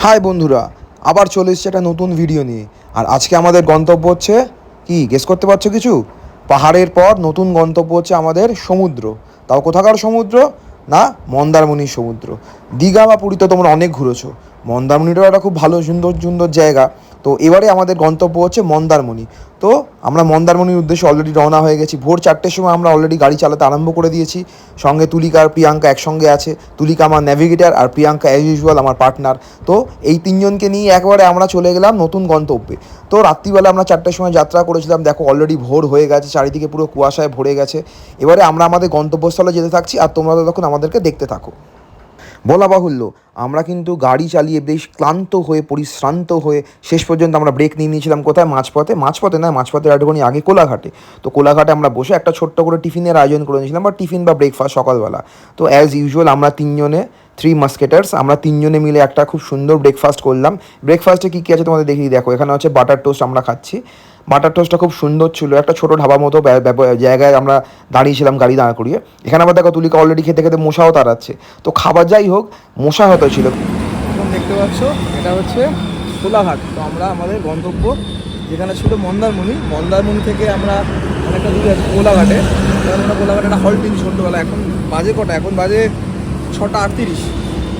High বন্ধুরা, আবার চলে এসেছে একটা নতুন ভিডিও নিয়ে। আর আজকে আমাদের গন্তব্য হচ্ছে কি, গেস করতে পারছো কিছু? পাহাড়ের পর নতুন গন্তব্য হচ্ছে আমাদের সমুদ্র। তাও কোথাকার সমুদ্র? না, মন্দারমণির সমুদ্র। দীঘা বা পুরী তো তোমরা অনেক ঘুরেছো, মন্দারমণিটাও একটা খুব ভালো সুন্দর সুন্দর জায়গা। তো এবারে আমাদের গন্তব্য হচ্ছে মন্দারমণি। তো আমরা মন্দারমণির উদ্দেশ্যে অলরেডি রওনা হয়ে গেছি। ভোর 4টের সময় আমরা অলরেডি গাড়ি চালাতে আরম্ভ করে দিয়েছি। সঙ্গে তুলিকা আর প্রিয়াঙ্কা একসঙ্গে আছে। তুলিকা আমার ন্যাভিগেটার আর প্রিয়াঙ্কা অ্যাজ ইউজুয়াল আমার পার্টনার। তো এই তিনজনকে নিয়ে একবারে আমরা চলে গেলাম নতুন গন্তব্যে। তো রাত্রিবেলা আমরা 4টের সময় যাত্রা করেছিলাম। দেখো অলরেডি ভোর হয়ে গেছে, চারিদিকে পুরো কুয়াশায় ভরে গেছে। এবারে আমরা আমাদের গন্তব্যস্থলে যেতে থাকছি, আর তোমরা তখন আমাদেরকে দেখতে থাকো। বলা বাহুল্য, আমরা কিন্তু গাড়ি চালিয়ে বেশ ক্লান্ত হয়ে পরিশ্রান্ত হয়ে শেষ পর্যন্ত আমরা ব্রেক নিয়ে নিয়েছিলাম কোথায়? মাঝপথে নয়, মাঝপথের একটুখানি আগে কোলাঘাটে। তো কোলাঘাটে আমরা বসে একটা ছোট্ট করে টিফিনের আয়োজন করে নিয়েছিলাম, বা টিফিন বা ব্রেকফাস্ট সকালবেলা। তো অ্যাজ ইউজুয়াল আমরা তিনজনে, থ্রি মাস্কেটার্স, আমরা তিনজনে মিলে একটা খুব সুন্দর ব্রেকফাস্ট করলাম। ব্রেকফাস্টে কী কী আছে তোমাদের দেখিয়ে দেখো। এখানে হচ্ছে বাটার টোস্ট আমরা খাচ্ছি। বাটার টোস্টটা খুব সুন্দর ছিল। একটা ছোটো ঢাবা মতো জায়গায় আমরা দাঁড়িয়েছিলাম গাড়ি দাঁড় করিয়ে। এখানে আবার দেখো তুলিকা অলরেডি খেতে খেতে মশাও তাড়াচ্ছে। তো খাবার যাই হোক, মশা হতো ছিল। এখন দেখতে পাচ্ছ এটা হচ্ছে কোলাঘাট। তো আমরা আমাদের গন্তব্য যেখানে ছিল মন্দারমণি থেকে আমরা অনেকটা দূরে আছি কোলাঘাটে। কারণ আমরা কোলাঘাটে একটা হল্ট দিয়েছি ছোট্টবেলা। এখন বাজে কটা? এখন বাজে 6:38।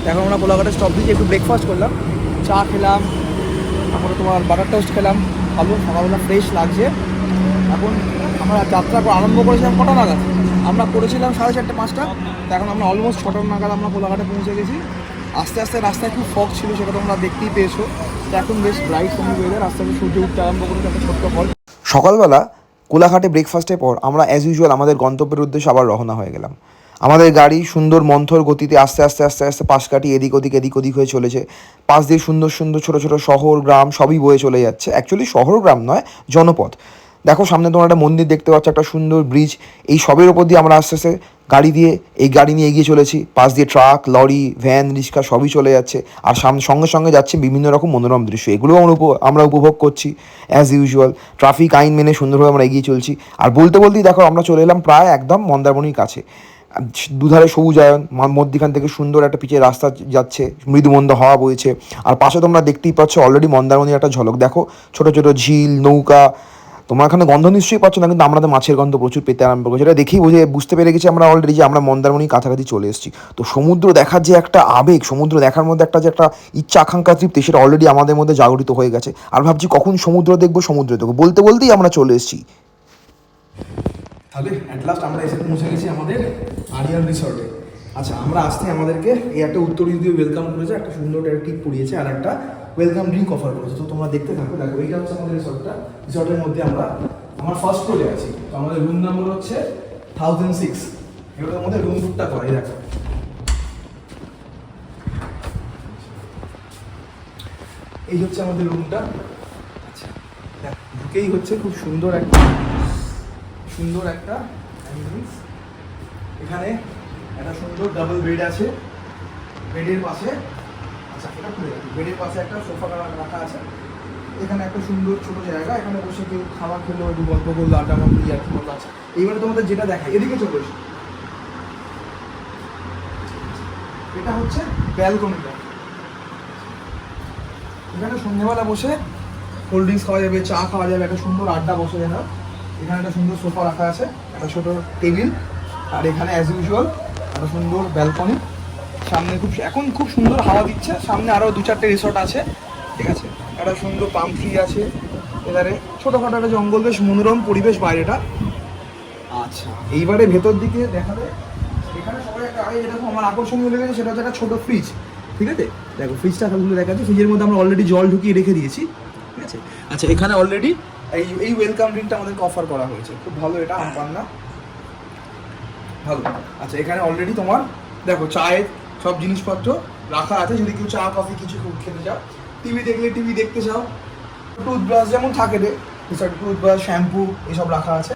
এখন আমরা কোলাঘাটে স্টপ দিয়েছি, একটু ব্রেকফাস্ট করলাম, চা খেলাম, তারপরে তোমার বাটার টোস্ট খেলাম। ভালো, সকালবেলা ফ্রেশ লাগছে। এখন আমরা যাত্রা আরম্ভ করেছিলাম কটা নাগাদ? আমরা করেছিলাম 4:30-5টা। তো এখন আমরা অলমোস্ট 6টা নাগাদ আমরা কোলাঘাটে পৌঁছে গেছি। আস্তে আস্তে রাস্তায় খুব ফগ ছিল, সেটা তোমরা দেখতেই পেয়েছো। তো এখন বেশ ব্রাইট সময় ওয়েদার, আস্তে আস্তে সূর্য উঠতে আরম্ভ করেছে, একটা ছোট্ট ফল। সকালবেলা কোলাঘাটে ব্রেকফাস্টের পর আমরা অ্যাজ ইউজুয়াল আমাদের গন্তব্যের উদ্দেশ্যে আবার রওনা হয়ে গেলাম। আমাদের গাড়ি সুন্দর মন্থর গতিতে আস্তে আস্তে আস্তে আস্তে পাশ কাটিয়ে এদিক ওদিক হয়ে চলেছে। পাশ দিয়ে সুন্দর সুন্দর ছোটো ছোটো শহর গ্রাম সবই বয়ে চলে যাচ্ছে। অ্যাকচুয়ালি শহর গ্রাম নয়, জনপদ। দেখো সামনে তোমার একটা মন্দির দেখতে পাচ্ছ, একটা সুন্দর ব্রিজ। এই সবের ওপর দিয়ে আমরা আস্তে আস্তে গাড়ি নিয়ে এগিয়ে চলেছি। পাশ দিয়ে ট্রাক, লরি, ভ্যান, রিক্সা সবই চলে যাচ্ছে। আর সঙ্গে সঙ্গে যাচ্ছে বিভিন্ন রকম মনোরম দৃশ্য, এগুলোও আমরা উপভোগ করছি অ্যাজ ইউজুয়াল। ট্রাফিক আইন মেনে সুন্দরভাবে আমরা এগিয়ে চলছি। আর বলতেই দেখো আমরা চলে এলাম প্রায় একদম মন্দারমণির কাছে। দুধারে সবুজায়ন, মধ্যিখান থেকে সুন্দর একটা পিচের রাস্তা যাচ্ছে, মৃদুমন্দ হাওয়া বইছে। আর পাশে তোমরা দেখতেই পাচ্ছ অলরেডি মন্দারমণির একটা ঝলক। দেখো ছোটো ছোটো ঝিল, নৌকা। তোমার এখানে গন্ধ নিশ্চয়ই পাচ্ছ না, কিন্তু আমরা তো মাছের গন্ধ প্রচুর পেতে আরম্ভ করছি। এটা দেখেই বুঝতে পেরে গেছি আমরা অলরেডি যে আমরা মন্দারমণির কাছাকাছি চলে এসেছি। তো সমুদ্র দেখার যে একটা আবেগ, সমুদ্র দেখার মধ্যে একটা যে একটা ইচ্ছা আকাঙ্ক্ষা তৃপ্তি, সেটা অলরেডি আমাদের মধ্যে জাগরিত হয়ে গেছে। আর ভাবছি কখন সমুদ্র দেখবো। বলতেই আমরা চলে এসেছি। তাহলে অ্যাট লাস্ট আমরা এসে পৌঁছে গেছি আমাদের আরিয়ান রিসর্টে। আচ্ছা, আমরা আসতে আমাদেরকে এই একটা উত্তরীয় দিয়ে ওয়েলকাম করেছে, একটা সুন্দর টিপ পরিয়েছে, আর একটা ওয়েলকাম ড্রিঙ্ক অফার করেছে। তো তোমরা দেখতে থাকো। দেখো এইটা হচ্ছে আমাদের রিসর্টের মধ্যে আমার ফার্স্ট ফ্লোরে আছি। তো আমাদের রুম নাম্বার হচ্ছে 1006। এগুলোর মধ্যে রুম বুকটা করে দেখো। এই হচ্ছে আমাদের রুমটা। আচ্ছা, দেখ ঢুকেই হচ্ছে খুব সুন্দর একটা এখানে একটা সুন্দর ডাবল বেড আছে। বেডের পাশে, আচ্ছা এটা খুলে রাখি, বেডের পাশে একটা সোফা রাখা আছে। এখানে একটা সুন্দর ছোট জায়গা, এখানে বসে কেউ খাবার খেলো, একটু গল্প করলো, আড্ডা মারলো, আর কি বললো। আছে এইবারে তোমাদের যেটা দেখায়, এদিকে চলে এসো। এটা হচ্ছে ব্যালকনিটা। এখানে সন্ধ্যেবেলা বসে কোল্ড ড্রিঙ্কস খাওয়া যাবে, চা খাওয়া যাবে, একটা সুন্দর আড্ডা বসে যাবে। এখানে একটা সুন্দর সোফা রাখা আছে, একটা ছোট টেবিল, আর এখানে অ্যাজ ইউজুয়াল একটা সুন্দর ব্যালকনি। সামনে এখন খুব সুন্দর হাওয়া দিচ্ছে। সামনে আরও 2-4টে রিসর্ট আছে, ঠিক আছে। একটা সুন্দর পাম ট্রি আছে এধারে, ছোটোখাটো একটা জঙ্গল, বেশ মনোরম পরিবেশ বাইরেটা। আচ্ছা, এইবারে ভেতর দিকে দেখাবে। এখানে সবাই একটা আগে যেরকম আমার আকর্ষণীয় লেগেছে, সেটা হচ্ছে একটা ছোটো ফ্রিজ, ঠিক আছে। দেখো ফ্রিজটা সবগুলো দেখাচ্ছে। ফ্রিজের মধ্যে আমরা অলরেডি জল ঢুকিয়ে রেখে দিয়েছি, ঠিক আছে। আচ্ছা, এখানে অলরেডি এই ওয়েলকাম ড্রিঙ্কটা আমাদেরকে অফার করা হয়েছে, খুব ভালো। এটা আমপান্না, ভালো। আচ্ছা, এখানে অলরেডি তোমার দেখো চায়ের সব জিনিসপত্র রাখা আছে, যদি কেউ চা কফি কিছু খেতে চাও। টিভি দেখতে চাও, টুথব্রাশ যেমন থাকে রে, টুথব্রাশ, শ্যাম্পু এসব রাখা আছে।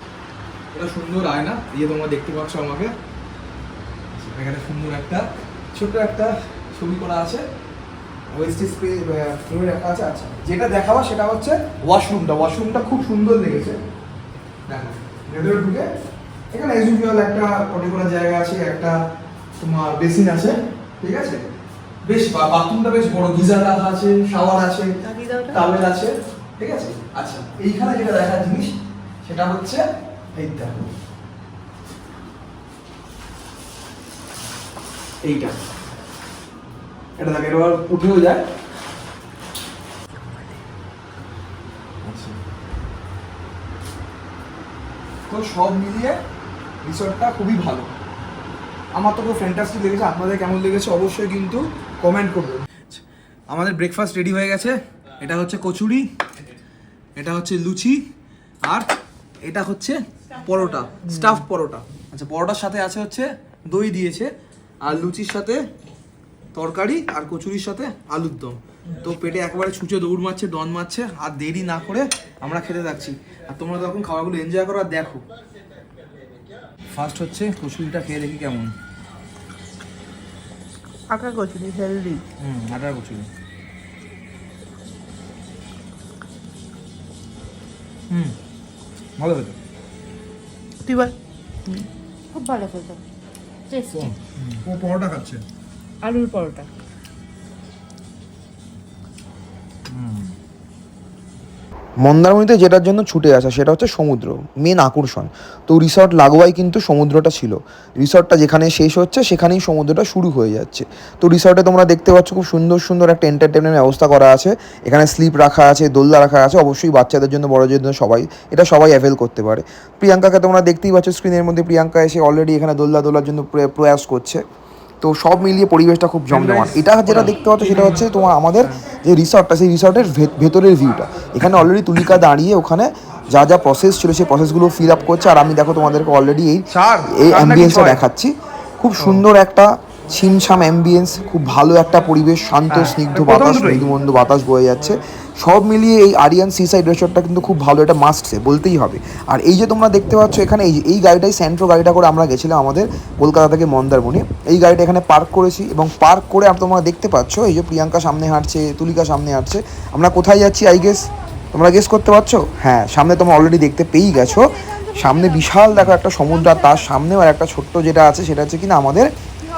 এটা সুন্দর আয়না, তোমরা দেখতে পাচ্ছ আমাকে। এখানে সুন্দর ছোট্ট একটা ছবি করা আছে, ওয়েস্টেজ ফ্লোরে রাখা আছে। আচ্ছা, যেটা দেখাবো সেটা হচ্ছে ওয়াশরুমটা খুব সুন্দর লেগেছে। দেখো ভেতরে ঢুকে এখানে একটা পটি করার জায়গা আছে, একটা তোমার বেসিন আছে, ঠিক আছে। বেশ বাথরুমটা বেশ বড়, গিজার রাখা আছে, শাওয়ার আছে, টাওয়েল আছে, ঠিক আছে। আচ্ছা এইখানে যেটা দেখার জিনিস সেটা হচ্ছে এইটা, এইটা এটা দেখে এবার উঠেও যায়। আচ্ছা তো সব মিলিয়ে রিসর্টটা খুবই ভালো, আমার তো খুব ফ্যান্টাস্টিক লেগেছে। আপনাদের কেমন লেগেছে অবশ্যই কিন্তু কমেন্ট করবেন। আমাদের ব্রেকফাস্ট রেডি হয়ে গেছে। এটা হচ্ছে কচুরি, এটা হচ্ছে লুচি, আর এটা হচ্ছে পরোটা, স্টাফ পরোটা। আচ্ছা পরোটার সাথে আছে হচ্ছে দই দিয়েছে, আর লুচির সাথে তরকারি, আর কচুরির সাথে আলুর দম। তো পেটে একেবারে ছুঁচে দৌড় মারছে, ডন মারছে। আর দেরি না করে আমরা খেতে থাকছি, আর তোমরা তখন খাবারগুলো এনজয় করো আর দেখো। ফার্স্ট হচ্ছে কচুরিটা খেয়ে দেখি কেমন। আটা কচুরি হেলদি। আটার কচুরি। ভালো খেতে। তুই বল। খুব ভালো খেতে, টেস্টি। ও পরোটা খাচ্ছে। আলুর পরোটা। মন্দারমণিতে যেটার জন্য ছুটে আসা সেটা হচ্ছে সমুদ্র, মেন আকর্ষণ। তো রিসর্ট লাগোয়াই কিন্তু সমুদ্রটা ছিল। রিসর্টটা যেখানে শেষ হচ্ছে সেখানেই সমুদ্রটা শুরু হয়ে যাচ্ছে। তো রিসর্টে তোমরা দেখতে পাচ্ছ খুব সুন্দর সুন্দর একটা এন্টারটেনমেন্ট ব্যবস্থা করা আছে। এখানে স্লিপ রাখা আছে, দোলনা রাখা আছে, অবশ্যই বাচ্চাদের জন্য বড়দের জন্য সবাই এটা অ্যাভেল করতে পারে। প্রিয়াঙ্কাকে তোমরা দেখতেই পাচ্ছ স্ক্রিনের মধ্যে, প্রিয়াঙ্কা এসে অলরেডি এখানে দোলার জন্য প্রয়াস করছে। তো সব মিলিয়ে পরিবেশটা খুব জমজমাট। এটা যেটা দেখতে পাচ্ছ সেটা হচ্ছে তোমার আমাদের যে রিসর্টটা, সেই রিসর্টের ভেতরের ভিউটা। এখানে অলরেডি তুলিকা দাঁড়িয়ে ওখানে যা যা প্রসেস ছিল সেই প্রসেসগুলো ফিল আপ করছে, আর আমি দেখো তোমাদেরকে অলরেডি এই অ্যাম্বিয়েন্সটা দেখাচ্ছি। খুব সুন্দর একটা ছিমছাম অ্যাম্বিয়েন্স, খুব ভালো একটা পরিবেশ, শান্ত স্নিগ্ধ বাতাস, মৃদুমন্দ বাতাস বয়ে যাচ্ছে। সব মিলিয়ে এই আরিয়ান সিসাইড রিসর্টটা কিন্তু খুব ভালো, এটা মাস্ট সে বলতেই হবে। আর এই যে তোমরা দেখতে পাচ্ছ এখানে এই গাড়িটাই স্যান্ট্রো গাড়িটা করে আমরা গেছিলাম আমাদের কলকাতা থেকে মন্দারমণি। এই গাড়িটা এখানে পার্ক করেছি, এবং পার্ক করে তোমরা দেখতে পাচ্ছ এই যে প্রিয়াঙ্কা সামনে হাঁটছে, তুলিকা সামনে হাঁটছে। আমরা কোথায় যাচ্ছি আই গেস তোমরা গেস করতে পারছো? হ্যাঁ, সামনে তোমরা অলরেডি দেখতে পেয়েই গেছো। সামনে বিশাল দেখো একটা সমুদ্র, আর তার সামনেও আর একটা ছোট্ট যেটা আছে সেটা হচ্ছে কিনা আমাদের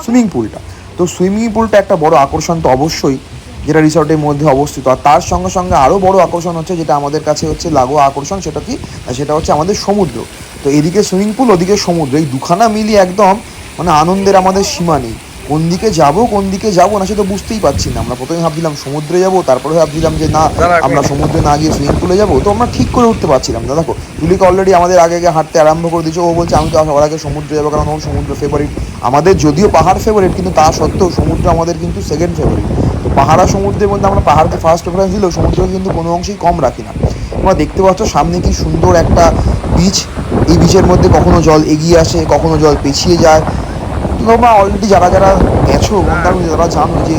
সুইমিং পুলটা। তো সুইমিং পুলটা একটা বড় আকর্ষণ তো অবশ্যই, যেটা রিসর্টের মধ্যে অবস্থিত। আর তার সঙ্গে সঙ্গে আরও বড় আকর্ষণ হচ্ছে যেটা আমাদের কাছে হচ্ছে লাগোয়া আকর্ষণ, সেটা কি, সেটা হচ্ছে আমাদের সমুদ্র। তো এদিকে সুইমিং পুল, ওদিকে সমুদ্র, এই দুখানা মিলিয়ে একদম মানে আনন্দের আমাদের সীমা নেই। কোন দিকে যাবো না সেটা বুঝতেই পারছি না। আমরা প্রথমে ভাবছিলাম সমুদ্রে যাবো, তারপরে ভাবছিলাম যে না আমরা সমুদ্রে না গিয়ে সুইমিং পুলে যাবো। তো আমরা ঠিক করে উঠতে পারছিলাম না। দেখো তুলিকা অলরেডি আমাদের আগে হাঁটতে আরম্ভ করে দিয়েছে। ও বলছে আমি তো সবার আগে সমুদ্রে যাবো, কারণ ও সমুদ্র ফেভারিট। আমাদের যদিও পাহাড় ফেভারিট, কিন্তু তা সত্ত্বেও সমুদ্র আমাদের কিন্তু সেকেন্ড ফেভারিট। তো পাহাড় আর সমুদ্রের মধ্যে আমরা পাহাড়কে ফার্স্ট প্রেফারেন্স দিলেও সমুদ্রকে কিন্তু কোনো অংশেই কম রাখি না। তোমরা দেখতে পাচ্ছ সামনে কি সুন্দর একটা বিচ। এই বিচের মধ্যে কখনো জল এগিয়ে আসে, কখনো জল পেছিয়ে যায়। তোমরা অলরেডি যারা গেছো মন্দারমণি তারা জানো যে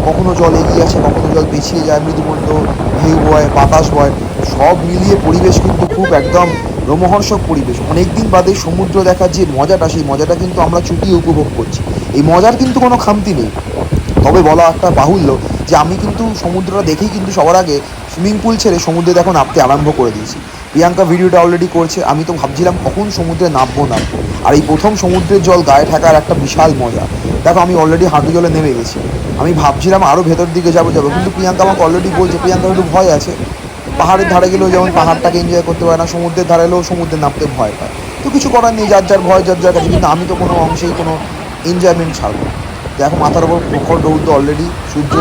কখনো জল এগিয়ে আসে, কখনো জল পেছিয়ে যায়, মৃদুমন্দ ঢেউ বয়, বাতাস বয়। সব মিলিয়ে পরিবেশ কিন্তু খুব একদম রোমহর্ষক পরিবেশ। অনেকদিন বাদে সমুদ্র দেখার যে মজাটা, সেই মজাটা কিন্তু আমরা চুটিয়ে উপভোগ করছি। এই মজার কিন্তু কোনো খামতি নেই। তবে বলা একটা বাহুল্য যে আমি কিন্তু সমুদ্রটা দেখেই কিন্তু সবার আগে সুইমিং পুল ছেড়ে সমুদ্রে এখন নামতে আরম্ভ করে দিয়েছি। প্রিয়াঙ্কা ভিডিওটা অলরেডি করছে, আমি তো ভাবছিলাম কখন সমুদ্রে নামবো। আর এই প্রথম সমুদ্রের জল গায়ে থাকার একটা বিশাল মজা। দেখো আমি অলরেডি হাঁটু জলে নেমে গেছি। আমি ভাবছিলাম আরও ভেতর দিকে যাবো, কিন্তু প্রিয়াঙ্কা আমাকে অলরেডি বলছে, প্রিয়াঙ্কা একটু ভয় আছে। পাহাড়ের ধারে গেলেও যেমন পাহাড়টাকে এনজয় করতে পারে না, সমুদ্রের ধারে এলেও সমুদ্রে নামতে ভয় পায়। তো কিছু করার নেই, যার যার ভয় যার যার কাছে। কিন্তু আমি তো কোনো অংশেই কোনো এনজয়মেন্ট ছাড়বো। দেখো মাথার ওপর প্রখর রৌদ্র, অলরেডি সূর্য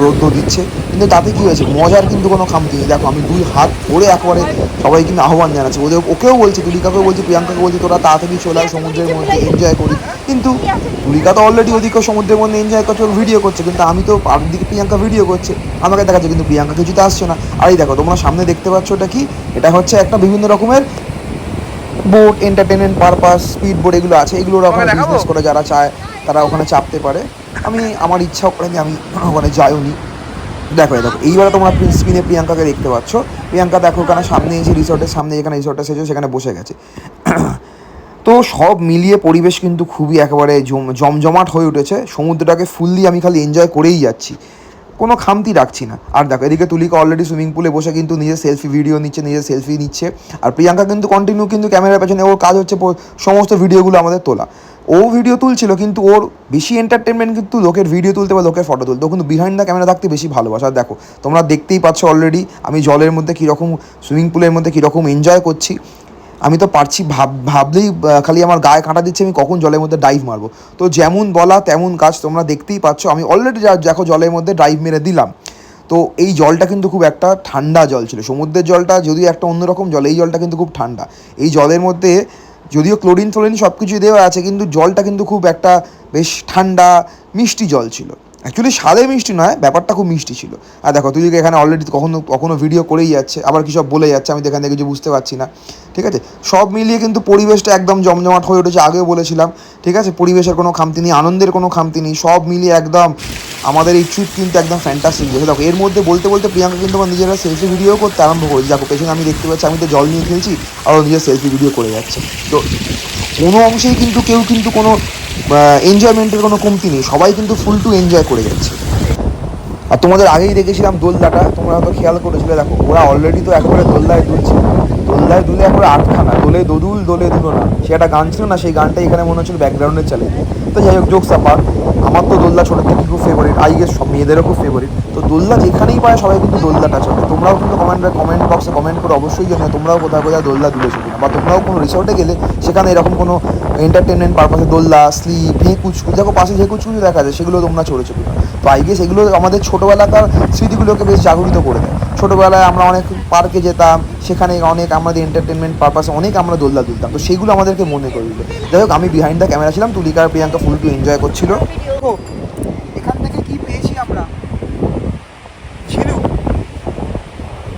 রৌদ্র দিচ্ছে, কিন্তু তাতে কী হয়েছে, মজার কিন্তু কোনো খামতি নেই। দেখো আমি দুই হাত ভরে একবারে সবাই কিন্তু আহ্বান জানাচ্ছে। ওকেও বলছে, তুলিকাকেও বলছে, প্রিয়াঙ্কাকে বলছে তোরা তাড়াতাড়ি চলে আয় সমুদ্রের মধ্যে এনজয় করি। কিন্তু তুলিকা তো অলরেডি ওদিকে সমুদ্রের মধ্যে এনজয় করছে, ভিডিও করছে, কিন্তু আমি তো দিকে প্রিয়াঙ্কা ভিডিও করছে, আমাকে দেখাচ্ছে, কিন্তু প্রিয়াঙ্কা কিছুতে আসছে না। আর এই দেখো তোমরা সামনে দেখতে পাচ্ছ এটা কি, এটা হচ্ছে একটা বিভিন্ন রকমের boat, entertainment purpose, speed boat এগুলো আছে। এগুলোর ওখানে বিজনেস করে যারা চায় তারা ওখানে চাপতে পারে। আমার ইচ্ছাও করে যে আমি ওখানে যাইওনি। দেখো এইবারে তোমরা স্ক্রিনে প্রিয়াঙ্কাকে দেখতে পাচ্ছ। প্রিয়াঙ্কা দেখো ওখানে সামনে এসে রিসর্টের সামনে, যেখানে রিসর্টটা সেজে সেখানে বসে গেছে। তো সব মিলিয়ে পরিবেশ কিন্তু খুবই একেবারে জমজমাট হয়ে উঠেছে। সমুদ্রটাকে ফুললি আমি খালি এনজয় করেই যাচ্ছি, কোনো খামতি রাখছি না। আর দেখো এদিকে তুলিকা অলরেডি সুইমিং পুলে বসে কিন্তু নিজের সেলফি ভিডিও নিচ্ছে, নিজের সেলফি নিচ্ছে। আর প্রিয়াঙ্কা কিন্তু কন্টিনিউ কিন্তু ক্যামেরার পেছনে, ওর কাজ হচ্ছে সমস্ত ভিডিওগুলো আমাদের তোলা। ও ভিডিও তুলছিল, কিন্তু ওর বেশি এন্টারটেনমেন্ট কিন্তু লোকের ভিডিও তুলতে বা লোকের ফটো তুলতে, ও কিন্তু বিহাইন্ড দ্য ক্যামেরা থাকতে বেশি ভালোবাসে। আর দেখো তোমরা দেখতেই পাচ্ছ অলরেডি আমি জলের মধ্যে কীরকম, সুইমিং পুলের মধ্যে কীরকম এনজয় করছি। আমি তো পারছি, ভাবলেই খালি আমার গায়ে কাঁটা দিচ্ছে আমি কখন জলের মধ্যে ডাইভ মারবো। তো যেমন বলা তেমন কাজ, তোমরা দেখতেই পাচ্ছ আমি অলরেডি দেখো জলের মধ্যে ডাইভ মেরে দিলাম। তো এই জলটা কিন্তু খুব একটা ঠান্ডা জল ছিল, সমুদ্রের জলটা যদিও একটা অন্যরকম জল, এই জলটা কিন্তু খুব ঠান্ডা। এই জলের মধ্যে যদিও ক্লোরিন ফ্লোরিন সব কিছুই দেওয়া আছে, কিন্তু জলটা কিন্তু খুব একটা বেশ ঠান্ডা মিষ্টি জল ছিল। অ্যাকচুয়ালি স্বাদে মিষ্টি নয়, ব্যাপারটা খুব মিষ্টি ছিল। আর দেখো তুই এখানে অলরেডি কখনো ভিডিও করেই যাচ্ছে, আবার কী সব বলে যাচ্ছে, আমি তো এখান থেকে কিছু বুঝতে পারছি না। ঠিক আছে, সব মিলিয়ে কিন্তু পরিবেশটা একদম জমজমাট হয়ে উঠেছে, আগেও বলেছিলাম। ঠিক আছে, পরিবেশের কোনো খামতি নেই, আনন্দের কোনো খামতি নেই, সব মিলিয়ে একদম আমাদের এই ট্রিপ কিন্তু একদম ফ্যান্টাস্টিক গেছে। দেখো এর মধ্যে বলতে বলতে প্রিয়াঙ্কা কিন্তু আমার নিজেরা সেলফি ভিডিও করতে আরম্ভ করেছি। দেখো পেছনে আমি দেখতে পাচ্ছি আমি তো জল নিয়ে খেলছি, আর ও নিজের সেলফি ভিডিও করে যাচ্ছে। তো কোনো অংশেই কিন্তু কেউ কিন্তু কোনো এনজয়মেন্টের কোনো কমতি নেই, সবাই কিন্তু ফুল টু এনজয় করে যাচ্ছে। আর তোমাদের আগেই দেখেছিলাম দোলনাটা, তোমরা হয়তো খেয়াল করেছিলে, দেখো ওরা অলরেডি তো একেবারে দোলনায় দুলছে, দোলনায় দুলে একবারে আটখানা, দোলে দোদুল দোলে দুলো না, সে একটা গান ছিল না, সেই গানটা এখানে মনে হচ্ছিল ব্যাকগ্রাউন্ডে চলে। তো যাই হোক, জোকস আপার, আমার তো দোলনা ছোটোর থেকে খুব ফেভারিট, আই গেস সব মেয়েদেরও খুব ফেভারিট। তো দোলনা যেখানেই পায় সবাই কিন্তু দোলনাটা চলে। তোমরাও কিন্তু কমেন্ট বক্সে কমেন্ট করে অবশ্যই জানো তোমরাও কোথায় কোথায় দোলনা দুলেছো কিনা, বা তোমরাও কোনো রিসর্টে গেলে সেখানে এরকম কোনো এন্টারটেনমেন্ট পারপাসে দোলনা, স্লিপ, ঝেকুচকু, দেখো পাশে ঝেকুচকুচু দেখা যায়, সেগুলো তোমরা চড়েছো কিনা। তো আই গেস এগুলো আমাদের ছোটোবেলাকার স্মৃতিগুলোকে বেশ জাগরিত করে দেয়। ছোটোবেলায় আমরা অনেক পার্কে যেতাম, সেখানে অনেক আমাদের এন্টারটেনমেন্ট পারপাসে অনেক আমরা দোলনা তুলতাম, তো সেইগুলো আমাদেরকে মনে করে দিল। যাই হোক, আমি বিহাইন্ড দ্য ক্যামেরা ছিলাম, তুলিকা আর প্রিয়াঙ্কা ফুল টু এনজয় করছিল। এখান থেকে কি পেয়েছি আমরা? ঝিনুক।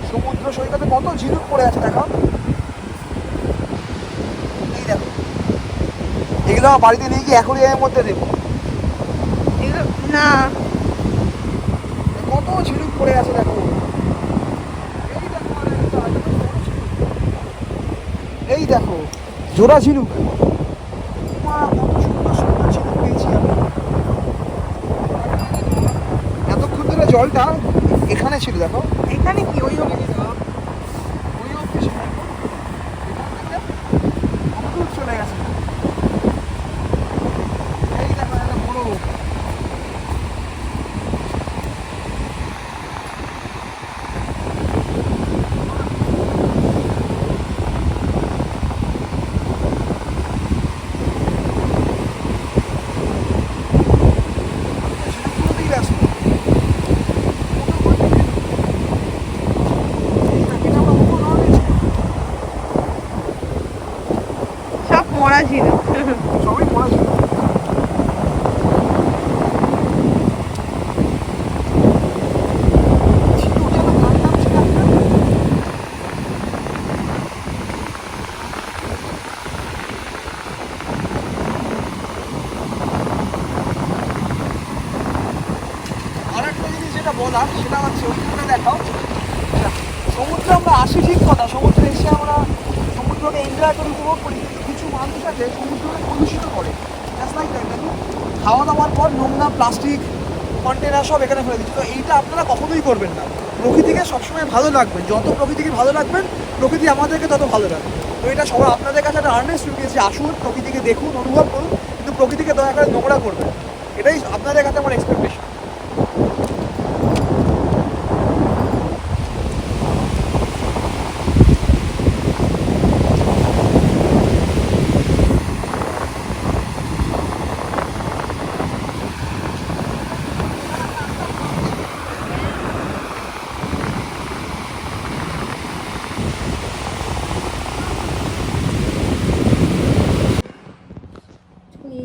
সমুদ্র সৈকতে কত ঝিনুক পড়ে আছে দেখো, এই দেখো। এগুলো আমার বাড়িতে নিয়ে গিয়ে অ্যাকোরিয়ামের মধ্যে দেবো। এগুলো না, কত ঝিনুক পড়ে আছে দেখো, এই দেখো জোড়া ঝিনুক। মা, কত সুন্দর সুন্দর ঝিনুক পেয়েছি আমি। এতক্ষণ ধরে জলটা এখানে ছিল দেখো, এখানে কি ওই ওই অবধি ছিল দেখো। এখান থেকে কত দূর চলে গেছে। এই দেখো একটা বড়, সব মরা ছিল। সবই পড়া ছিল। আর একটা জিনিস যেটা বলার সেটা হচ্ছে ওইখানে দেখাও, সমুদ্রে আমরা আসি ঠিক কথা, সমুদ্রে এসে আমরা সমুদ্রকে এনজয় করে উপভোগ করি, কিন্তু কিছু মানুষ আছে সমুদ্রকে কলুষিত করে। জাস্ট লাইক দ্যাট, দেখুন খাওয়া দাওয়ার পর নোংরা প্লাস্টিক কন্টেনার সব এখানে ফেলে দিচ্ছে। তো এইটা আপনারা কখনোই করবেন না। প্রকৃতিকে সবসময় ভালো রাখবেন, যত প্রকৃতিকে ভালো রাখবেন প্রকৃতি আমাদেরকে তত ভালো রাখবে। তো এটা সবার আপনাদের কাছে একটা আর্নেস্ট রিকোয়েস্ট যে আসুন, প্রকৃতিকে দেখুন, অনুভব করুন, কিন্তু প্রকৃতিকে দয়া করে নোংরা করবেন। এটাই আপনাদের কাছে আমার এক্সপেকটেশন।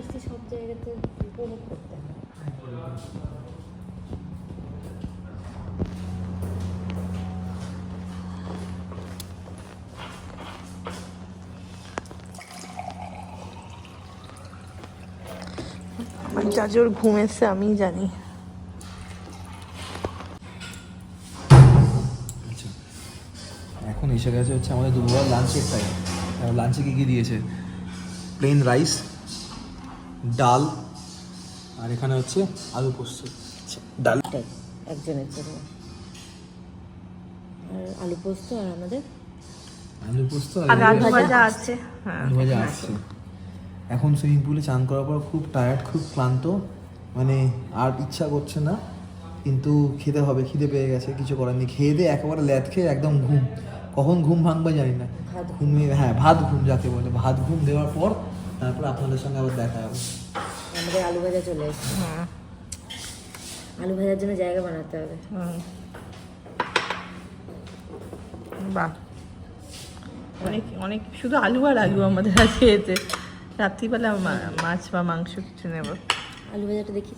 এসে সব জায়গাতে উপভোগ করতে হয়। আমার যা জোর ঘুম এসছে আমি জানি। এখন এসে গেছে হচ্ছে আমাদের দুপুরবেলা লাঞ্চের টাইম। লাঞ্চে কী কী দিয়েছে? প্লেন রাইস, ডাল, আর এখানে হচ্ছে আলু পোস্ত। ডাল একজনের জন্য, আর আলু পোস্ত, আর আমাদের আলু পোস্ত আর আলু ভাজা আছে। হ্যাঁ, আলু ভাজা আসছে। এখন সুইমিং পুলে চান করার পর খুব টায়ার্ড, খুব ক্লান্ত, মানে আর ইচ্ছা করছে না, কিন্তু খেতে হবে, খিদে পেয়ে গেছে, কিছু করার নেই। খেয়ে দিয়ে একেবারে ল্যাদ খেয়ে একদম ঘুম, কখন ঘুম ভাঙবে জানি না, ঘুমিয়ে, হ্যাঁ ভাত ঘুম যাকে বলে, ভাত ঘুম দেওয়ার পর তারপর আপনাদের সঙ্গে আবার দেখা হবে। আমাদের আলু ভাজা চলে এসেছে, আলু ভাজার জন্য জায়গা বানাতে হবে। বাহ, অনেক অনেক শুধু আলু আর আলু আমাদের আজকে এতে। রাত্রিবেলা মাছ বা মাংস কিছু নেব। আলু ভাজাটা দেখি।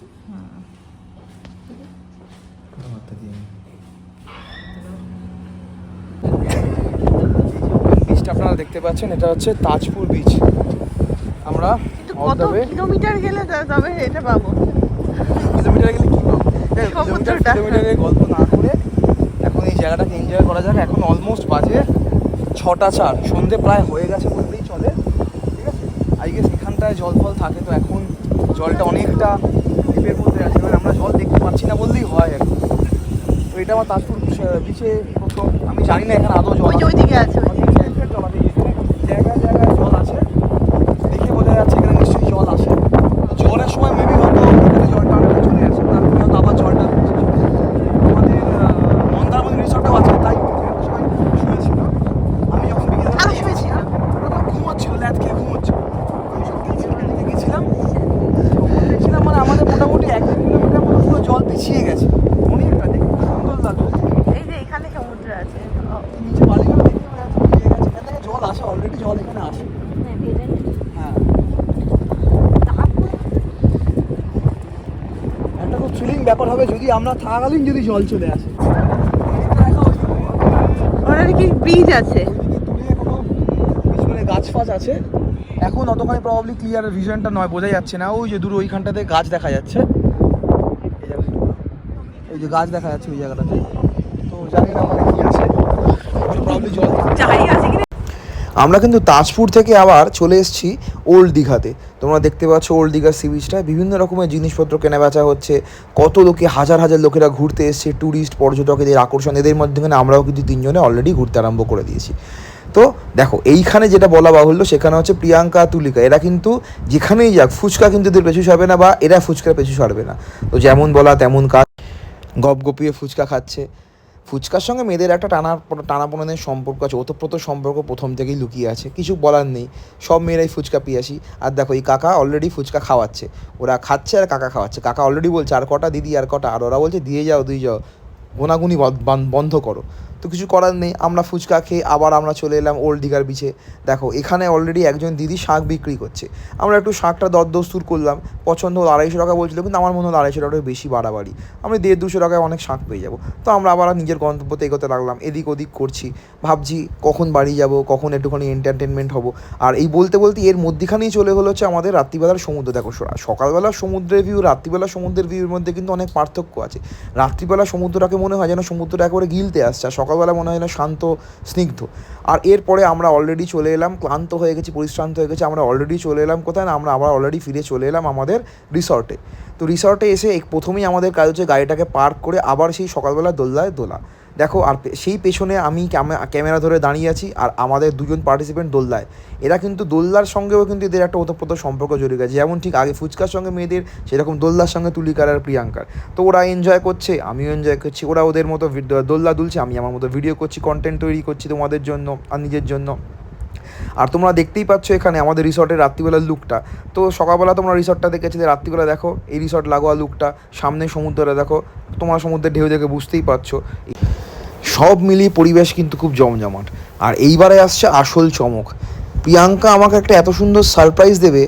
বিচটা আপনারা দেখতে পাচ্ছেন, এটা হচ্ছে তাজপুর বিচ। আমরা কিন্তু কত কিলোমিটার গেলে তবে এটা পাবো? কিলোমিটার গেলে কি পাবো? সমুদ্রটা। কিলোমিটারে গল্প না করে এখন এই জায়গাটাকে এনজয় করা যাক। এখন অলমোস্ট বাজে 6:04, সন্ধে প্রায় হয়ে গেছে বললেই চলে, ঠিক আছে। আই গেস এখানটায় জল ফল থাকে, তো এখন জলটা অনেকটা ডিপের মধ্যে আছে, এবার আমরা জল দেখতে পাচ্ছি না বললেই হয় এখন। তো এটা আমার তাজপুর বিচে প্রথম, আমি জানি না এখানে আদৌ জল ওইদিকে আছে, জল আছে, জায়গায় জায়গায় জল আছে, দেখে বোঝা যাচ্ছে এখানে নিশ্চয়ই জল আসে। জলের সময় মেবি হয়তো এখানে জলটা অনেকটা চলে আসে, তারপরে হয়তো আবার জলটা আমাদের মন্দারমণি রিসর্টেও আছে, তাই সবাই শুয়েছিল। আমি যখন বিকেলে শুয়েছিলাম, ঘুমোচ্ছিল, ল্যাদ খেয়ে ঘুমোচ্ছিল, গেছিলাম দেখছিলাম, মানে আমাদের মোটামুটি 1-1.5 কিলোমিটার মতো পুরো জল পিছিয়ে গেছে, অনেকটা দেখে খুব সুন্দর লাগলো। এই যে এখানে সমুদ্র আছে। নিচে বালিগুলো দেখে মনে হচ্ছে পিছিয়ে গেছে, এখান থেকে জল আসে, অলরেডি জল এখানে আসে। হ্যাঁ, একটা খুব থ্রিলিং ব্যাপার হবে যদি আমরা থাকাকালীন যদি জল চলে আসে। ওখানে কি ব্রিজ আছে? দূরে কোনো পিছনে গাছ ফাছ আছে, এখন অতখানি প্রবাবলি ক্লিয়ার ভিশনটা নয়, বোঝা যাচ্ছে না। ওই যে দূরে ওইখানটাতে গাছ দেখা যাচ্ছে, এই যে গাছ দেখা যাচ্ছে ওই জায়গাটাতে, তো জানি না মানে কি আছে, প্রবাবলি জল যাই আছে কি। আমরা কিন্তু তাজপুর থেকে আবার চলে এসেছি ওল্ড দীঘাতে। তোমরা দেখতে পাচ্ছ ওল্ড দীঘার সি বিচটা, বিভিন্ন রকমের জিনিসপত্র কেনা বেচা হচ্ছে, কত লোকে, হাজার হাজার লোকেরা ঘুরতে এসছে, ট্যুরিস্ট পর্যটকদের আকর্ষণ। এদের মাধ্যমে আমরাও কিন্তু 3 জনে অলরেডি ঘুরতে আরম্ভ করে দিয়েছি। তো দেখো এইখানে যেটা বলা বাহুল্য, সেখানে হচ্ছে প্রিয়াঙ্কা, তুলিকা, এরা কিন্তু যেখানেই যাক ফুচকা কিন্তু এদের পেছু ছাড়বে না, বা এরা ফুচকার পেছু ছাড়বে না। তো যেমন বলা তেমন কাজ, গপ গপিয়ে ফুচকা খাচ্ছে। ফুচকার সঙ্গে মেয়েদের একটা টানাপোড়েনের সম্পর্ক আছে, ওতপ্রোত সম্পর্ক প্রথম থেকেই লুকিয়ে আছে, কিছু বলার নেই, সব মেয়েরাই ফুচকা পিয়াসি। আর দেখো এই কাকা অলরেডি ফুচকা খাওয়াচ্ছে, ওরা খাচ্ছে আর কাকা খাওয়াচ্ছে। কাকা অলরেডি বলছে আর কটা দিদি, আর কটা, আর ওরা বলছে দিয়ে যাও গোনাগুনি বন্ধ করো। তো কিছু করার নেই, আমরা ফুচকা খেয়ে আবার আমরা চলে এলাম ওল্ড দীঘার বিচে। দেখো এখানে অলরেডি একজন দিদি শাক বিক্রি করছে, আমরা একটু শাকটা দরদস্তুর করলাম, পছন্দ হলো, 250 টাকা বলছিল, কিন্তু আমার মনে হলো 250 টাকা বেশি বাড়াবাড়ি, আমরা 150-200 টাকায় অনেক শাক পেয়ে যাবো। তো আমরা আবার নিজের গন্তব্যতে এগোতে লাগলাম, এদিক ওদিক করছি, ভাবছি কখন বাড়ি যাব, কখন একটুখানি এন্টারটেনমেন্ট হবো। আর এই বলতে বলতে এর মধ্যেখানেই চলে হলো হচ্ছে আমাদের রাত্রিবেলার সমুদ্র। দেখো সকালবেলার সমুদ্রের ভিউ, রাত্রিবেলার সমুদ্রের ভিউর মধ্যে কিন্তু অনেক পার্থক্য আছে। রাত্রিবেলা সমুদ্রটাকে মনে হয় যেন সমুদ্রটা একেবারে গিলতে আসছে, আর সকালবেলা মনে হয় না শান্ত স্নিগ্ধ। আর এরপরে আমরা অলরেডি চলে এলাম, ক্লান্ত হয়ে গেছি, পরিশ্রান্ত হয়ে গেছি, আমরা অলরেডি চলে এলাম কোথায় না, আমরা আবার অলরেডি ফিরে চলে এলাম আমাদের রিসর্টে। তো রিসর্টে এসে প্রথমেই আমাদের কাজ হচ্ছে গাড়িটাকে পার্ক করে আবার সেই সকালবেলা দোলনায় দোলা। দেখো আর সেই পেছনে আমি ক্যামেরা ধরে দাঁড়িয়ে আছি, আর আমাদের 2জন পার্টিসিপেন্ট দোলনায়। এরা কিন্তু দোলনার সঙ্গেও কিন্তু এদের একটা ওতপ্রোত সম্পর্ক জড়িয়ে গেছে, যেমন ঠিক আগে ফুচকার সঙ্গে মেয়েদের, সেরকম দোলনার সঙ্গে তুলিকার আর প্রিয়াঙ্কার। তো ওরা এনজয় করছে, আমিও এনজয় করছি, ওরা ওদের মতো দোলনা দুলছে, আমি আমার মতো ভিডিও করছি, কন্টেন্ট তৈরি করছি তোমাদের জন্য আর নিজের জন্য। আর তোমরা দেখতেই পাচ্ছ এখানে আমাদের রিসর্টের রাত্রিবেলার লুকটা। তো সকালবেলা তোমরা রিসর্টটা দেখেছিলে, রাত্রিবেলা দেখো এই রিসর্ট লাগোয়া লুকটা, সামনে সমুদ্রটা দেখো, তোমরা সমুদ্রের ঢেউ দেখে বুঝতেই পারছো। সব মিলিয়ে পরিবেশ কিন্তু খুব জমজমাট। আর এইবারে আসছে আসল চমক, প্রিয়াঙ্কা আমাকে একটা এত সুন্দর সারপ্রাইজ দেবে।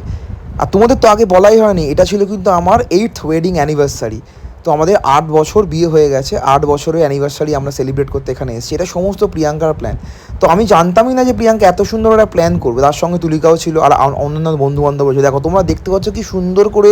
আর তোমাদের তো আগে বলাই হয়নি, এটা ছিল কিন্তু আমার 8th ওয়েডিং অ্যানিভার্সারি। তো আমাদের 8 বছর বিয়ে হয়ে গেছে, 8 বছরের অ্যানিভার্সারি আমরা সেলিব্রেট করতে এখানে এসেছি, এটা সমস্ত প্রিয়াঙ্কার প্ল্যান। তো আমি জানতামই না যে প্রিয়াঙ্কা এত সুন্দর একটা প্ল্যান করবে, তার সঙ্গে তুলিকাও ছিল আর অন্যান্য বন্ধুবান্ধব ছিল। দেখো তোমরা দেখতে পাচ্ছ কি সুন্দর করে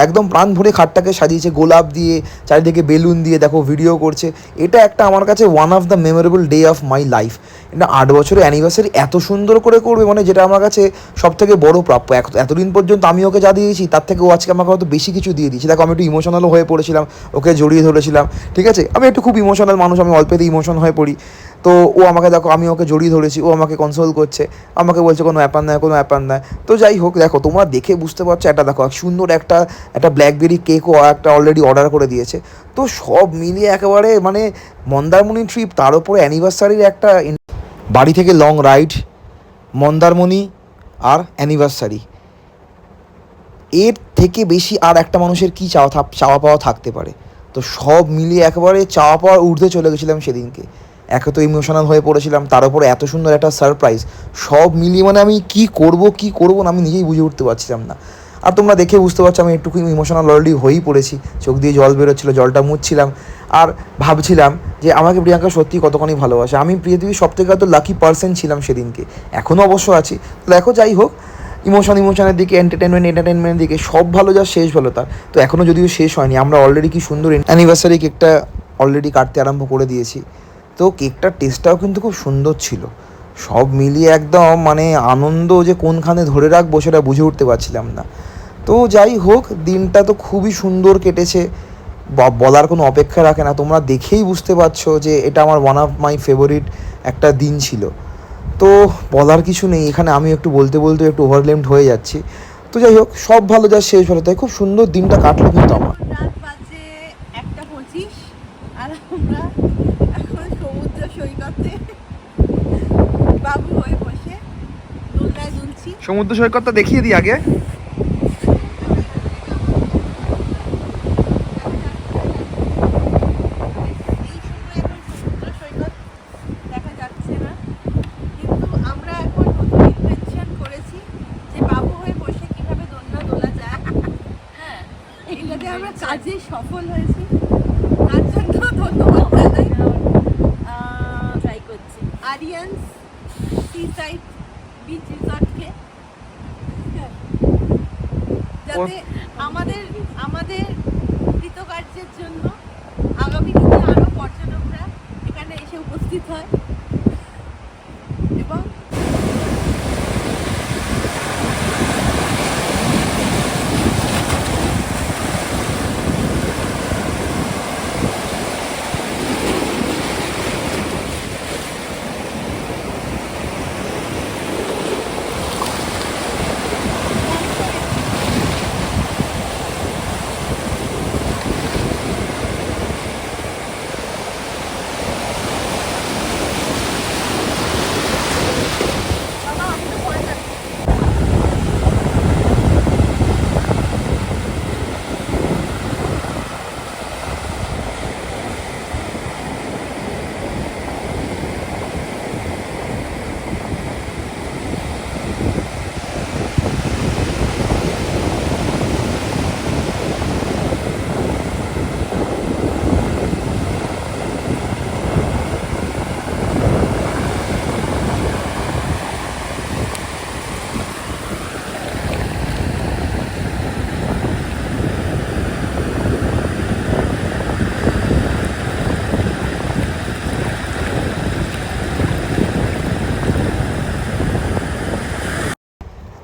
একদম প্রাণ ভরে খাটটাকে সাজিয়েছে, গোলাপ দিয়ে, চারিদিকে বেলুন দিয়ে, দেখো ভিডিও করছে। এটা একটা আমার কাছে one of the memorable day of my life. এটা 8 বছরের অ্যানিভার্সারি এত সুন্দর করে করবে, মানে যেটা আমার কাছে সব থেকে বড় প্রাপ্য। এতদিন পর্যন্ত আমি ওকে যা দিয়েছি তার থেকে ও আজকে আমাকে হয়তো বেশি কিছু দিয়ে দিয়েছি। দেখো আমি একটু ইমোশনালও হয়ে পড়েছিলাম, ওকে জড়িয়ে ধরেছিলাম, ঠিক আছে, আমি একটু খুব ইমোশনাল মানুষ, আমি অল্পেতে ইমোশন হয়ে পড়ি। তো ও আমাকে দেখো, আমি ওকে জড়িয়ে ধরেছি, ও আমাকে কনসোল করছে, আমাকে বলছে কোনো ব্যাপার নয়, কোনো ব্যাপার নয়। তো যাই হোক, দেখো তোমরা দেখে বুঝতে পারছো, এটা দেখো সুন্দর একটা ব্ল্যাকবেরি কেকও একটা অলরেডি অর্ডার করে দিয়েছে। তো সব মিলিয়ে একেবারে মানে মন্দারমণি ট্রিপ, তার উপরে অ্যানিভার্সারির একটা বাড়ি থেকে লং রাইড, মন্দারমণি আর অ্যানিভার্সারি, এর থেকে বেশি আর একটা মানুষের কী চাওয়া পাওয়া থাকতে পারে। তো সব মিলিয়ে একেবারে চাওয়া পাওয়ার ঊর্ধ্বে চলে গেছিলাম সেদিনকে। একে তো ইমোশনাল হয়ে পড়েছিলাম, তার উপরে এত সুন্দর একটা সারপ্রাইজ, সব মিলিয়ে মানে আমি কী করবো না আমি নিজেই বুঝে উঠতে পারছিলাম না। আর তোমরা দেখে বুঝতে পারছো আমি একটু ইমোশনাল অলরেডি হয়েই পড়েছি, চোখ দিয়ে জল বেরোচ্ছিলো, জলটা মুছছিলাম আর ভাবছিলাম যে আমাকে প্রিয়াঙ্কা সত্যি কতখানি ভালোবাসে। আমি পৃথিবীর সবথেকে হয়তো লাকি পার্সন ছিলাম সেদিনকে, এখনও অবশ্য আছি। তো দেখো যাই হোক, ইমোশনের দিকে, এন্টারটেনমেন্টের দিকে সব ভালো, যা শেষ ভালো তার। তো এখনও যদিও শেষ হয়নি, আমরা অলরেডি কি সুন্দর অ্যানিভার্সারি কেকটা অলরেডি কাটতে আরম্ভ করে দিয়েছি। তো কেকটার টেস্টটাও কিন্তু খুব সুন্দর ছিল। সব মিলিয়ে একদম মানে আনন্দ যে কোনখানে ধরে রাখবো সেটা বুঝে উঠতে পারছিলাম না। তো যাই হোক, দিনটা তো খুবই সুন্দর কেটেছে, বলার কোনো অপেক্ষা রাখে না। তোমরা দেখেই বুঝতে পারছো যে এটা আমার ওয়ান অফ মাই ফেভারিট একটা দিন ছিল। তো বলার কিছু নেই, এখানে আমি একটু বলতে একটু ওভারলেমড হয়ে যাচ্ছি। তো যাই হোক, সব ভালো যা শেষ ভালো তাই, খুব সুন্দর দিনটা কাটলো কিন্তু আমার। রাত বাজে 1:25 আর আমরা এখন সমুদ্র সৈকতে বাবু হয়ে বসে দোলনায় দুলছি। সমুদ্র সৈকতটা দেখিয়ে দিই আগে। এই সময় এখন সমুদ্র সৈকত দেখা যাচ্ছে না, কিন্তু আমরা এখন নতুন ইনভেনশন করেছি যে বাবু হয়ে বসে কিভাবে দোলনা দোলা যায়। হ্যাঁ, এটাতে আমরা কাজে সফল হয়েছি, তার জন্য ধন্যবাদ জানাই ট্রাই করছি। আরিয়ান্স সিসাইড বিচ রিসর্টকে, যাতে আমাদের কৃতকার্যের জন্য আগামী দিনে আরও পর্যটকরা এখানে এসে উপস্থিত হয় এবং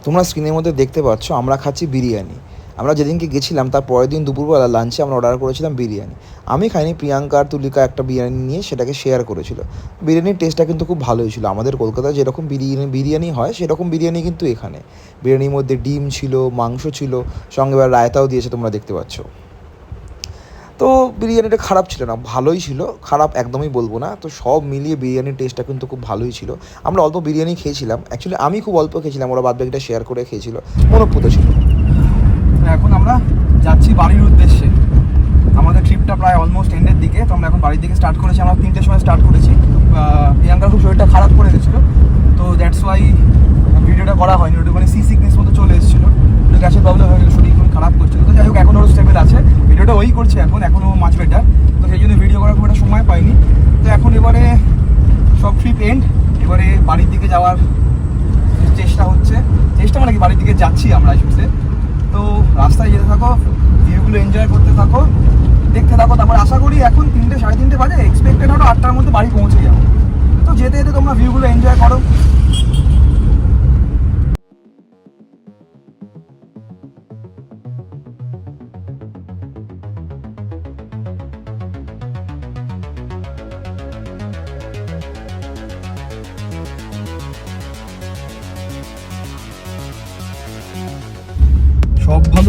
তোমরা স্ক্রিনের মধ্যে দেখতে পাচ্ছ আমরা খাচ্ছি বিরিয়ানি। আমরা যেদিনকে গেছিলাম তার পরের দিন দুপুরবেলা লাঞ্চে আমরা অর্ডার করেছিলাম বিরিয়ানি। আমি খাইনি, প্রিয়াঙ্কা আর তুলিকা একটা বিরিয়ানি নিয়ে সেটাকে শেয়ার করেছিল। বিরিয়ানির টেস্টটা কিন্তু খুব ভালোই ছিল। আমাদের কলকাতায় যেরকম বিরিয়ানি হয় সেরকম বিরিয়ানি কিন্তু এখানে। বিরিয়ানির মধ্যে ডিম ছিল, মাংস ছিল, সঙ্গে এবার রায়তাও দিয়েছে, তোমরা দেখতে পাচ্ছ। তো বিরিয়ানিটা খারাপ ছিল না, ভালোই ছিল, খারাপ একদমই বলবো না। তো সব মিলিয়ে বিরিয়ানির টেস্টটা কিন্তু খুব ভালোই ছিল। আমরা অল্প বিরিয়ানি খেয়েছিলাম, অ্যাকচুয়ালি আমি খুব অল্প খেয়েছিলাম, ওরা বাদবাকিটা শেয়ার করে খেয়েছিল, মনোপুত ছিল। এখন আমরা যাচ্ছি বাড়ির উদ্দেশ্যে। আমাদের ট্রিপটা প্রায় অলমোস্ট এন্ডের দিকে। তো আমরা এখন বাড়ির দিকে স্টার্ট করেছি। আমরা 3টের সময় স্টার্ট করেছি। প্রিয়াঙ্কার খুব শরীরটা খারাপ করে গেছিলো, তো দ্যাটস ওয়াই ভিডিওটা করা হয়নি। ওটা সি সিকনেস মতো চলে এসেছিলো, গ্যাসের প্রবলেম হয়ে গেলো, শরীর খুবই খারাপ করছিল। তো যাই হোক, এখন ওর স্টেবল আছে, ভিডিওটা ওই করছে এখনও মাছ বেটার। তো সেই জন্য ভিডিও করার খুব একটা সময় পাইনি। তো এখন এবারে সব ট্রিপ এন্ড, এবারে বাড়ির দিকে যাওয়ার চেষ্টা মানে কি, বাড়ির দিকে যাচ্ছি আমরা শুনতে। তো রাস্তায় যেতে থাকো, ভিউগুলো এনজয় করতে থাকো, দেখতে থাকো। তারপর আশা করি এখন 3টে 3:30 বাজে, এক্সপেক্টেড হলো 8টার মধ্যে বাড়ি পৌঁছে যাবো। তো যেতে যেতে তোমরা ভিউগুলো এনজয় করো।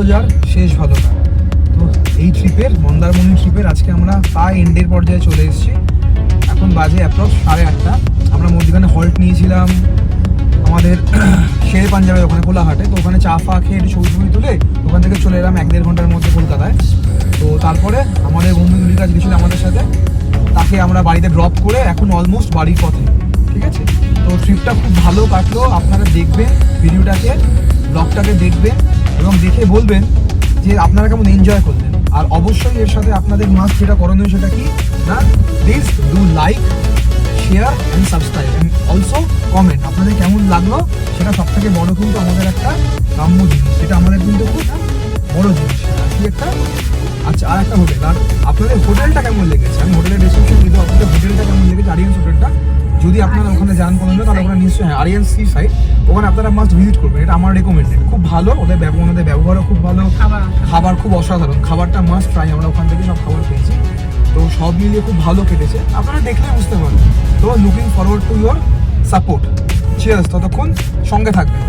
ভালো যার শেষ ভালো না। তো এই ট্রিপের, মন্দারমণি ট্রিপের আজকে আমরা প্রায় এন্ডের পর্যায়ে চলে এসেছি। এখন বাজে অ্যাপ্রক্স 8:30। আমরা মধ্যখানে হল্ট নিয়েছিলাম আমাদের শের পাঞ্জাবের ওখানে কোলাহাটে। তো ওখানে চা ফা খেয়ে একটু ছবি তুলে ওখান থেকে চলে এলাম 1-1.5 ঘন্টার মধ্যে কলকাতায়। তো তারপরে আমাদের বন্ধু দুলিকা গেছিল আমাদের সাথে, তাকে আমরা বাড়িতে ড্রপ করে এখন অলমোস্ট বাড়ির পথে। ঠিক আছে, তো ট্রিপটা খুব ভালো কাটলো। আপনারা দেখবেন ভিডিওটাকে, ব্লগটাকে দেখবেন এবং দেখে বলবেন যে আপনারা কেমন এনজয় করলেন। আর অবশ্যই এর সাথে আপনাদের মাস্ট যেটা করণীয় সেটা কি না, please do like, share and subscribe and also comment আপনাদের কেমন লাগলো। সেটা সব থেকে বড় কিন্তু আমাদের একটা কাম্য জিনিস, যেটা আমাদের কিন্তু খুব বড় জিনিস কি একটা। আচ্ছা, আর একটা হোটেল, আর আপনাদের হোটেলটা কেমন লেগেছে আমি হোটেলের ডিসক্রিপশন দিব। আপনাদের হোটেলটা কেমন লেগেছে, আরিয়ান্স হোটেলটা, যদি আপনারা ওখানে যান কোনো তাহলে ওখানে নিশ্চয়ই, হ্যাঁ আরিয়ান্স সি সাইড, ওখানে আপনারা মাস্ট ভিজিট করবেন। এটা আমার রেকমেন্ডেড, খুব ভালো। ওদের ব্যবহারও খুব ভালো, খাবার খুব অসাধারণ। খাবারটা মাস্ট ট্রাই, আমরা ওখান থেকে সব খাবার পেয়েছি। তো সব মিলিয়ে খুব ভালো কেটেছে, আপনারা দেখলেই বুঝতে পারবেন। তো looking forward to your support. Cheers, ততক্ষণ সঙ্গে থাকবেন।